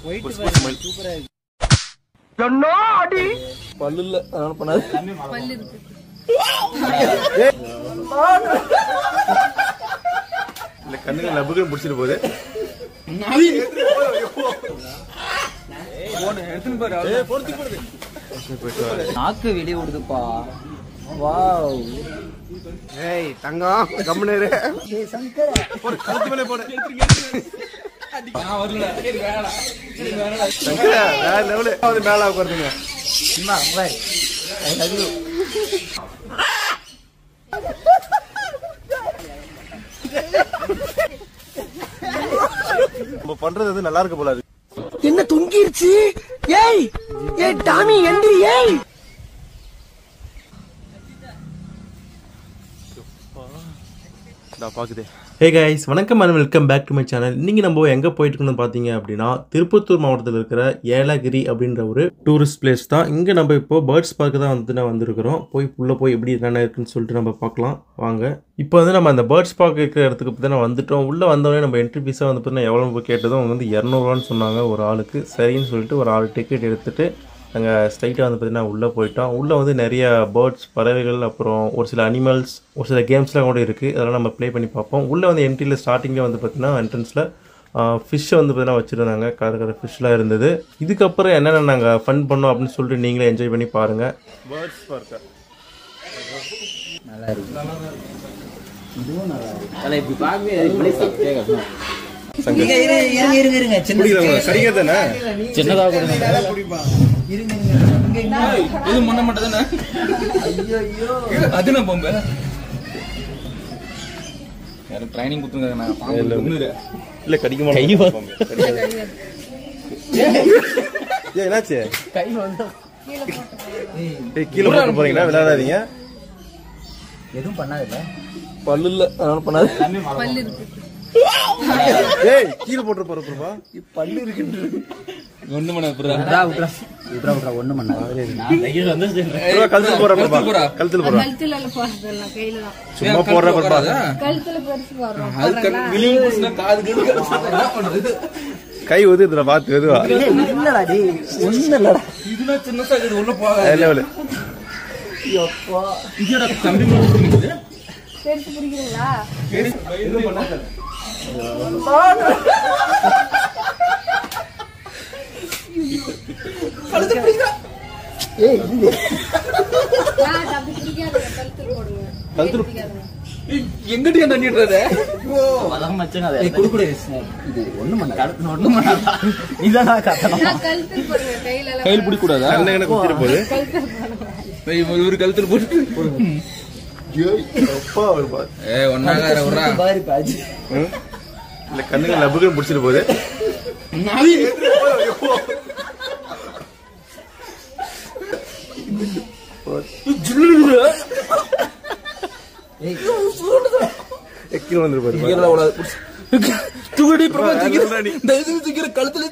சூப்பரா இருக்கு. என்ன அடி பல்லு இல்ல அதனால பண்ணாது. பல்லு இருக்கு. இல்ல கண்ணுங்க லபுக்கு முடிச்சிட்டு போகுது. நாக்கு வெளியே விடுதுப்பா. வாவ். ஏய் தங்கம் கம்முனு இரு. ஏய் சங்கர் போடு கழுத்து மேலே போடு. நான் வரல. சரி வேணாம். சரி வேணாம். சங்கர் வேற லெவல் வந்து மேல உட்காருங்க. சும்மா பை. I love you. நம்ம பண்றது வந்து நல்லா இருக்கு போல இருக்கு. என்ன தொங்கிருச்சு? ஏய் ஏய் டாமி எந்திரி. ஏய் நான் பாக்குதே. ஹே கைஸ், வணக்கம் and welcome back to my channel. இன்றைக்கி நம்ம எங்கே போயிட்டுருக்கோம்னு பார்த்தீங்க அப்படின்னா திருப்பத்தூர் மாவட்டத்தில் இருக்கிற ஏலகிரி அப்படின்ற ஒரு டூரிஸ்ட் பிளேஸ் தான். இங்கே நம்ம இப்போது பேர்ட்ஸ் பார்க்க தான் வந்திருக்கிறோம். உள்ளே போய் எப்படி என்னென்ன இருக்குன்னு சொல்லிட்டு நம்ம பார்க்கலாம் வாங்க. இப்போ வந்து நம்ம அந்த பேர்ட்ஸ் பார்க்க இருக்கிற இடத்துக்கு பார்த்தீங்கன்னா வந்துட்டோம். உள்ளே வந்தோடனே நம்ம என்ட்ரி ஃபீஸாக வந்து பார்த்தீங்கன்னா எவ்வளோ கேட்டதும் அவங்க வந்து 200 ரூபான்னு சொன்னாங்க ஒரு ஆளுக்கு. சரின்னு சொல்லிட்டு ஒரு 6 டிக்கெட் எடுத்துகிட்டு நாங்கள் ஸ்ட்ரைட்டாக வந்து பார்த்திங்கன்னா உள்ளே போயிட்டோம். உள்ளே வந்து நிறைய பேர்ட்ஸ் பறவைகள், அப்புறம் ஒரு சில அனிமல்ஸ், ஒரு சில கேம்ஸ்லாம் கூட இருக்குது. அதெல்லாம் நம்ம ப்ளே பண்ணி பார்ப்போம். உள்ளே வந்து என்ட்ரியில் ஸ்டார்டிங்கில் வந்து பார்த்திங்கன்னா என்ட்ரன்ஸில் ஃபிஷ்ஷை வந்து பார்த்திங்கன்னா வச்சுருந்தாங்க. கரை ஃபிஷ்லாம் இருந்தது. இதுக்கப்புறம் என்னென்ன நாங்கள் ஃபன் பண்ணோம் அப்படின்னு சொல்லிட்டு நீங்களே என்ஜாய் பண்ணி பாருங்கள். பேர்ட்ஸ் பார்க்க நல்லா இருக்கு. இதுவும் நல்லா இருக்கு. அத இப்படி பாக்கவே இப்படி கேட்கணும். இருங்க சின்னதா கொடுங்க. இருங்க இது முன்ன மட்டும் தானே. ஐயோ அது நான் பொம்பை யார ட்ரைனிங் கொடுத்துங்க. நான் இல்ல கடிக்க மாட்டேன். என்னாச்சு? கை வந்து கீழே போட்டு போறீங்களா? விளையாடாதீங்க. எதுவும் பண்ணாதுல்ல. பல்லு இல்ல அதனால பண்ணாது. பல்லு இருக்கு. ஏய் கீழே போட்டு போறப்பா பல்லு இருக்குன்னு ஒண்ணு பண்ண புறா விட்றா ஒண்ணு பண்ணாது. நான் கையில வந்து கழுத்துல போறப்பா கழுத்துல போறா. கழுத்துல போறதல்ல கையில தான். சும்மா போறப்பா கழுத்துல பெருசு போறோம். அது விலிங் புஸ்னா காது கழுத்து என்ன பண்றது? கை உதுதுல பாத்து எதுவா இல்லடா டேய் ஒண்ணு இல்லடா. இதுனா சின்னசா இது உள்ள போகாத லெவல். யப்பா இதோட கம்பி முடிக்குது. பெருசு பிடிக்கிறீங்களா? இது பண்ணாத. ஏய் இது நான் அப்படி பிடிக்காத கழுத்துல போடுங்க. கழுத்துல எங்கடி நண்ணிடுறதே? ஓ அத மச்சான் அத குடுக்குற இது ஒண்ணு பண்ண கடத்து ஒண்ணு பண்ணாதா. இதனா கத்தணும். நான் கழுத்துல போடுங்க. கையில பிடி கூடாதா? கண்ணே குத்திர போகுது. கழுத்துல போடுங்க. ஏய் ஒரு கழுத்துல போட்டு ஏய் அப்பா ஒரு பாத். ஏய் ஒண்ணாகார உறா பாரு பாஜி. இல்ல கண்ணுங்க லபுக்கு முடிச்சிட்டு போகுது. நாவி ஜில்லுது. ஏய் கீழே வந்து பாரு. கீழ ஓடாத. துகடி பிரபஞ்ச தயவு செஞ்சு கழுத்துல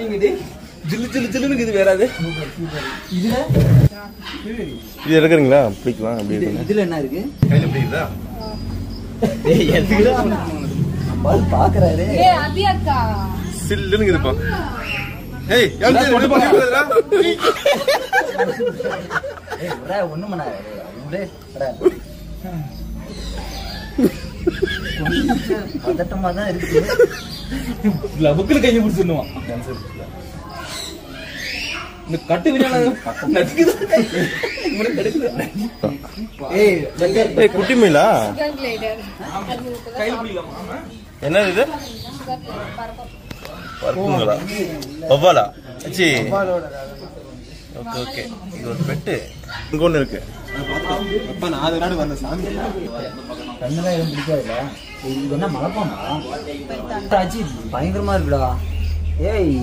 நீங்க டேய் ஜில்லு ஜில்லு ஜில்லுன்னு இது வேறாது. இதுல இது எடுக்கறீங்களா? பிடிக்கலாம் அப்படி இருக்கு. இதுல என்ன இருக்கு? கையில பிடிக்குதா? டேய் எதுக்குடா பால் பாக்குறாரு? ஏய் அபியாக்கா சில்லுன்னு இருக்குப்பா. ஏய் யாரு போட்டு பாக்குறடா? ஏய் ஒரே ஒண்ணு பண்ணாத. ஒரே ஒரே அதட்டமா தான் இருக்கு. லபுக்குல கைய புடிச்சிடுவான். இந்த கட்டு வினால நதிக்குது. இவனே தடுக்குது. ஏய் ஏய் குட்டி மீலா? கிளைடர். கையில பிடிக்கலாமா? என்ன இது? பறக்குங்களா? வவ்வாலா? அச்சி. Okay okay. இது ஒரு பெட். இங்க ஒன்னு இருக்கு. அப்ப நான் அதனால வந்த சாமி. கண்ணெல்லாம் எதுவும் பிடிக்காதுல்ல. இது என்ன மலைப்பாம்பா? ராஜி பயங்கரமா இருக்குடா. ஏய்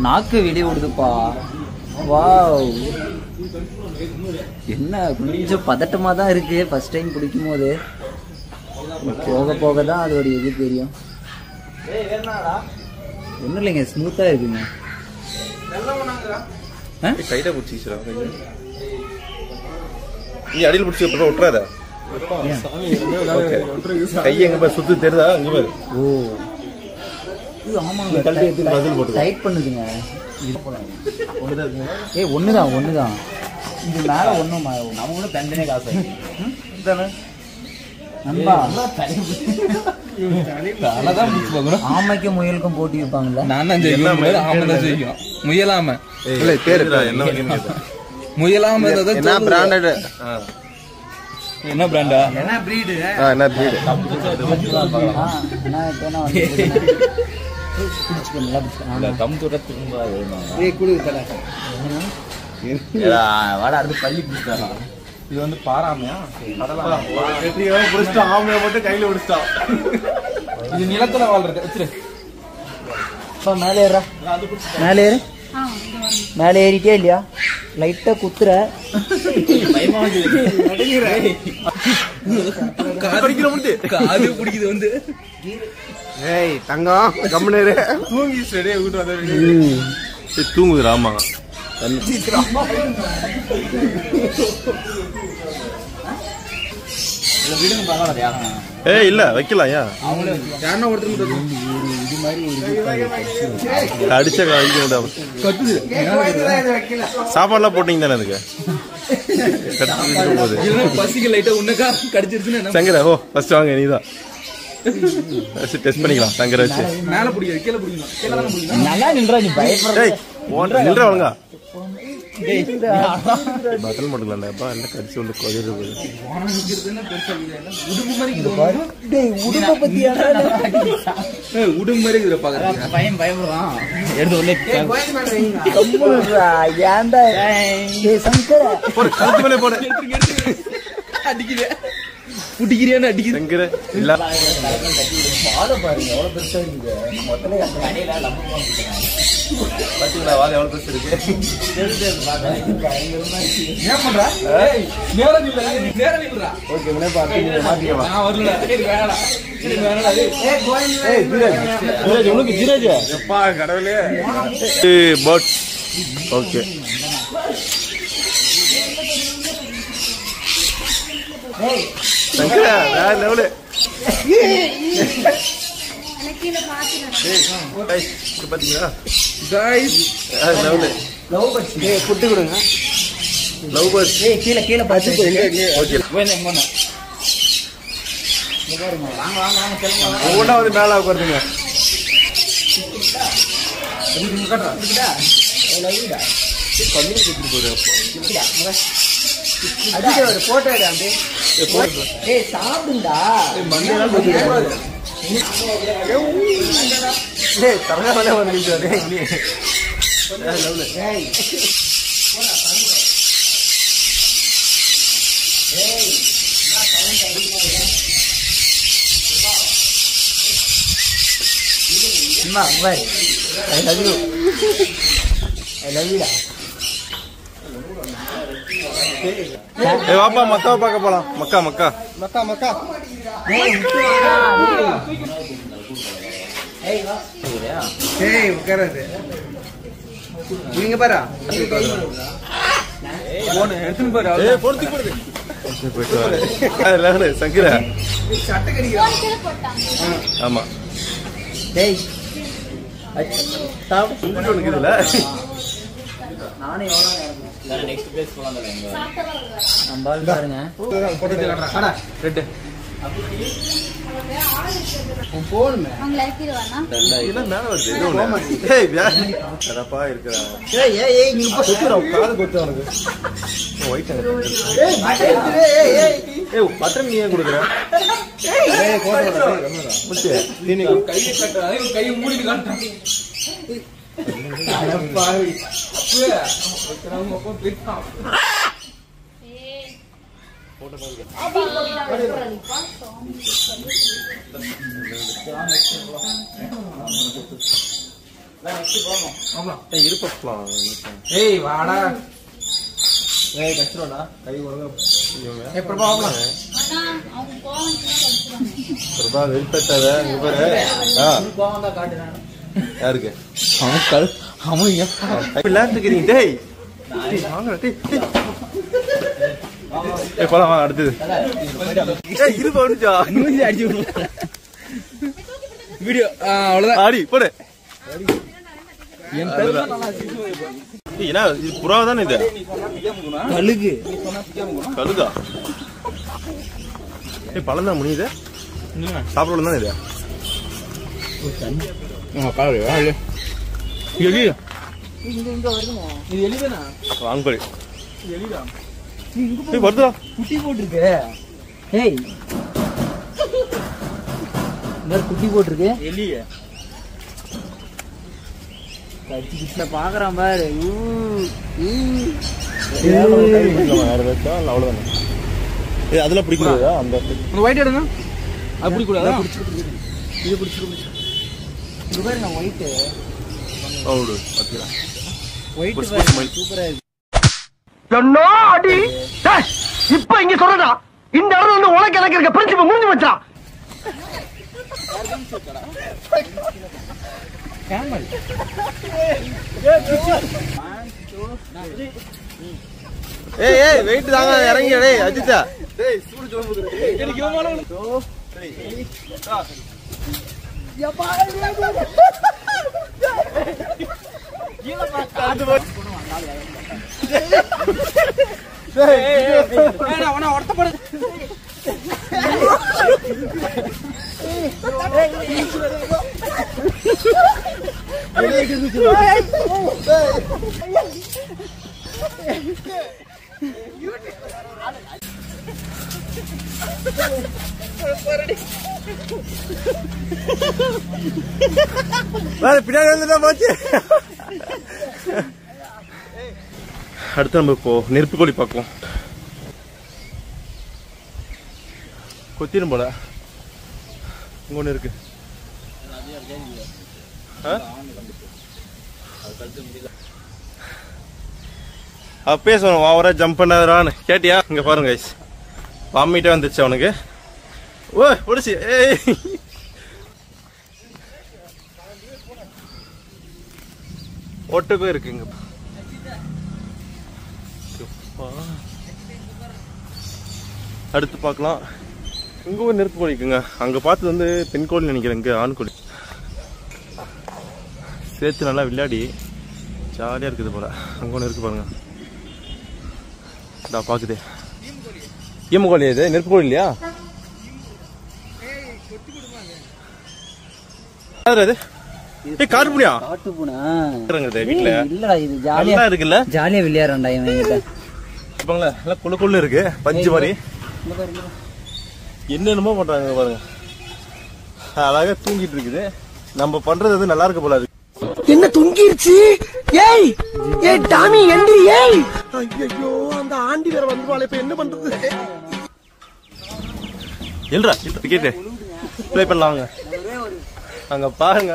நாக்கு வெளியே விடுதுப்பா. வாவ் என்ன கொஞ்சம் பதட்டமா தான் இருக்கு ஃபர்ஸ்ட் டைம் பிடிக்கும் போது. போக போக தான் அதோட இது தெரியும். ஒன்றும் இல்லைங்க ஸ்மூத்தா இருக்குங்க. கைட்ட பிடிச்சிக்கிறா. நீ அடியில் பிடிச்சி அப்புறம் விட்டுறாத. கை எங்க பாரு சுத்து தெரியுதா? அங்க பாரு. ஓ ஆமாங்க, கல்வி எடுத்து பதில் போட்டு டைட் பண்ணுதுங்க. ஒண்ணுதான். இது மேல ஒண்ணும் நம்மளும் தண்டனே காசு ஆமைக்கும் முயலுக்கும் போட்டி இருப்பாங்கல்ல. நான் தான் ஜெயிக்கும், ஆமை தான் ஜெயிக்கும். முயலாம இல்ல பேரு என்ன முயலாம என்ன பிராண்டட்? என்ன பிராண்டா? என்ன பிரீடு? தம் தொட திரும்ப பள்ளி பிடிச்சிட்டாங்க. இது வந்து பாராமையா? பிடிச்சிட்டான், ஆமையை மட்டும் கையில பிடிச்சிட்டான். இது நிலத்துல வாழ்றது. வச்சிரு. மேலே ஏறா, மேலே ஏறு. மேலே ஏறிட்டே இல்லையா? லைட்டா குத்துற. காது பிடிக்குது வந்து. ஏய் தங்கம் கம்முனு தூங்கி ஸ்டடியே விட்டு வந்த தூங்குது. ஆமா இல்ல வைக்கலாம். அடிச்ச சாப்பாடுலாம் போட்டீங்க தானே அதுக்கு? பசிக்கு லைட்டா உன்னக்கா கடிச்சிருச்சுன்னு சங்கர. ஓ ஃபர்ஸ்ட் வாங்க, நீதான் டெஸ்ட் பண்ணிக்கலாம். சங்கர வச்சு மேல பிடிக்கும், கீழே பிடிக்கணும். நல்லா நின்றா, நீ பயப்படுற. நின்ற வாங்க பட்டல் மட்டும் கடிச்சு வந்து கொதிரு. உடும்பு மாதிரி பையன் பயப்படுறான். எடுத்து உள்ளே ஏன்டா சங்கர கழுத்து மேலே போட அடிக்குது. புட்டிக்கிறியான்னு அடிக்குது. சங்கர இல்ல வாழை பாருங்க எவ்வளவு பெருசா இருக்குது. பாத்தீங்களா வாழை எவ்வளவு பெருசு இருக்கு? ஏன் பண்றா? நேரம் இல்ல, நேரம் இல்லடா. ஓகே முன்னே பாத்தீங்க மாத்தியவா. நான் வரல. வேணாடா. வேணாடா. ஜீராஜ் உனக்கு ஜீராஜ் எப்பா கடவுளே. பட் ஓகே சங்கரா வேற லெவலு. பாத்தீங்களா கைஸ்? Level love birds. புட்டு கொடுங்க. Love birds. கீழே கீழே பார்த்து ஓகே வாங்க ஒவ்வொன்றா வந்து மேலே உட்காருங்க. போட்டோ சாப்பிடுண்டா. I love you. I love you. வாப்பா மக்காவை பார்க்க போலாம். மக்கா மக்கா மக்கா மக்கா. ஏய் உட்காராது. நீங்க பாரா போன் எடுத்துன்னு பாரு. ஏய் போடுது போடுது. அதெல்லாம் சங்கரா சட்டை கடிக்குது. ஆமா டேய் சாப் உள்ள இருக்குதுல. நானே எவ்வளவு நெக்ஸ்ட் பிளேஸ் போலாம்ல. நம்ம பால் பாருங்க. போட்டு காட்றா. ரெட் போன் அவங்கள ஏத்திடுவானா? இல்ல மேல வருது. ஏய் வேறப்பா இருக்கறா. ஏய் நீ இப்ப சுத்துற காது கொத்து உனக்கு. ஒயிட் ஏய் பட்டன் நீ ஏன் குடுக்குற? ஏய் போடுடா. முட்டி நீ கையை கட்டறா. கையை மூடிட்டு காட்டுறா. பாவி அப்பே ஒருத்தரங்க அப்ப பிட்டா. ஏய் போட்டோ பாருங்க. ஏய் வாடா. ஏய் கஷ்டம்டா. கை ஒழுங்கா ஏய் பிரபா வாடா. அண்ணா அவங்க கோவம்னா கடிச்சுறாங்க. பிரபா வெல்பட்டாத இங்க பாரு. கோவம்டா காட்டுறானே. யாருக்கு? அவன் விளையாட்டுக்கிறீங்க. டேய் வாங்கடா. டேய் போலாம் வாங்க அடுத்தது. இருப்பா வந்துச்சா வீடியோ அவ்வளவுதான். ஆடி போடு. என்ன இது புறாவா தானே இது? கழுகு கழுகா? பழம் தான் முடியுது. சாப்பிட தானே இது? எலி இது எலிதானா? வாங்கி வருதா? குட்டி போட்டிருக்கு. ஏய் இந்த குட்டி போட்டிருக்கு. எலிய கடிச்சு பாக்குறான் பாரு. அவ்வளவுதானே. அதெல்லாம் பிடிக்கிறதா? அந்த ஒயிட் எடுங்க. அப்படி கூடாது. இது பிடிச்சிருக்கு. இது பாரு நான் ஒயிட்டு. ஒயிட் சூப்பரா இருக்கு. என்ன அடி இப்ப இங்க சொல்றதா இந்த இடத்துல வந்து உனக்கு எனக்கு இருக்க பிரின்சிபல் முடிஞ்சு வச்சா. ஏய் வெயிட் தாங்க இறங்கி டேய் அஜித்தா. பின்னாடி வந்துதான் போச்சு. அடுத்து நம்ம இப்போ நெருப்பு கோழி பார்ப்போம். கொத்திரும் போல. இங்க ஒண்ணு இருக்கு. அப்பே சொன்ன ஓவரா ஜம்ப் பண்ணாதான்னு கேட்டியா? இங்க பாருங்க கைஸ், வாமிட்டே வந்துச்சு அவனுக்கு. ஓ ஒடிச்சு. ஏய் ஒட்டுக்கும் இருக்குங்க. அடுத்து பார்க்கலாம். இங்க ஒரு நெருப்பு கோழி இருக்குங்க. அங்க பார்த்தது வந்து பெண் கோழி நினைக்கிறேன். இங்க ஆண் கோழி சேர்த்து நல்லா விளையாடி ஜாலியா இருக்குது போல. அங்க ஒன்று இருக்கு பாருங்க. பாக்குது ஈம கோழி. இது நெருப்பு கோழி இல்லையா? காட்டுப்புடியா? வீட்டுல இல்லடா இது ஜாலியா இருக்குல்ல. ஜாலியா விளையாடுறான்டா இவன் கிட்ட. எல்லாம் குள்ள குள்ள இருக்கு பஞ்சு மாதிரி. என்னென்னமோ பண்றாங்க பாருங்க. அழகா தூங்கிட்டு இருக்குது. நம்ம பண்றது வந்து நல்லா இருக்கு போல இருக்கு. என்ன தூங்கிருச்சு? ஏய் ஏய் டாமி எந்திரி. ஏய் ஐயோ அந்த ஆண்டி வேற வந்துவாளே, இப்ப என்ன பண்றது? இல்லடா கேட்டு ப்ளே பண்ணலாங்க. அங்க பாருங்க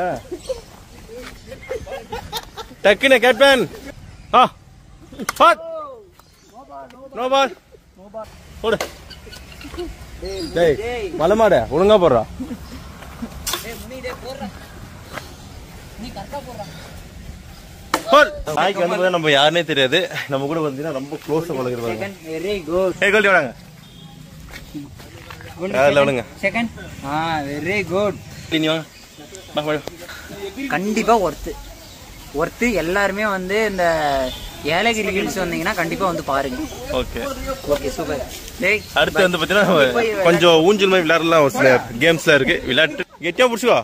டக்குனு கேட்பேன். நோ பால் போடு. டேய் மலமாட ஒழுங்கா போடுறா. நாய்க்கு வந்து நம்ம யாருன்னே தெரியாது. நம்ம கூட வந்தீங்கன்னா ரொம்ப க்ளோஸா பழகுறாங்க. Very good. ஏய் கோல்டி வாங்க. விடுங்க. செகண்ட். Very good. நீ வாங்க. கண்டிப்பா ஒர்த்து எல்லாருமே வந்து இந்த ஏலகிரி ஹில்ஸ் வந்தீங்கன்னா கண்டிப்பா வந்து பாருங்க. Okay okay super. அடுத்து வந்து பாத்தீங்கன்னா கொஞ்சம் ஊஞ்சல் மாதிரி விளையாடலாம். ஒரு சில கேம்ஸ்லாம் இருக்கு. விளையாட்டு கெட்டியா புடிச்சுக்கோ.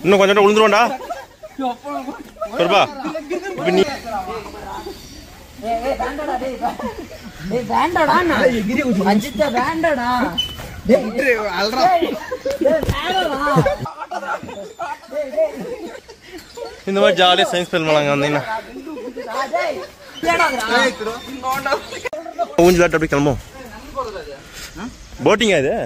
இன்னும் கொஞ்சம் விழுந்துருவான்டா. சொல்பா இப்ப நீ இந்த மாதிரி ஜாலியா சயின்ஸ் ஸ்பெல் பண்ணாங்க வந்தீங்கன்னா ஊஞ்சலாட்டு அப்படி கிளம்பும். போட்டிங்கா இது?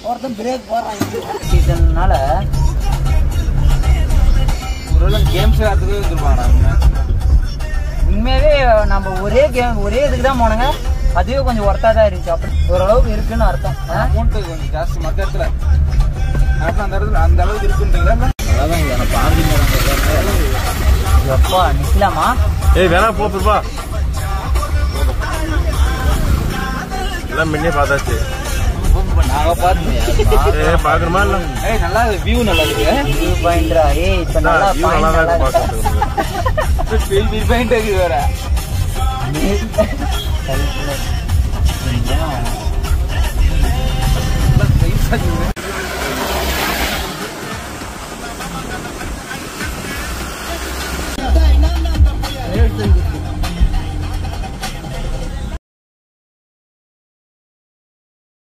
ஒருத்தன் பிரேக் போடுறான் சீசன்னால ஒரு கேம்ஸ் விளையாடுறதுக்கு வந்துருப்பாங்க. உண்மையாவே நம்ம ஒரே கேம் ஒரே இதுக்கு தான் போனோங்க. அதுவே கொஞ்சம் ஒர்த்தா தான் இருந்துச்சு. அப்படி ஓரளவுக்கு இருக்குன்னு அர்த்தம். அமௌண்ட் கொஞ்சம் ஜாஸ்தி மற்ற இடத்துல அந்த இடத்துல அந்த அளவுக்கு இருக்குன்றீங்களா? அதான் பாருங்க எப்பா நிக்கலாமா? ஏய் வேணா போப்பா எல்லாம் முன்னே பார்த்தாச்சு. நாங்க பார்த்து பாக்குறோமா இல்ல? ஏய் நல்லா வியூ நல்லா இருக்கு. வியூ பாயிண்ட்ரா. ஏய் இப்ப நல்லா பாயிண்ட் நல்லா இருக்கு. வியூ பாயிண்ட் இருக்கு வேற. நல்லா சைஸா இருக்கு.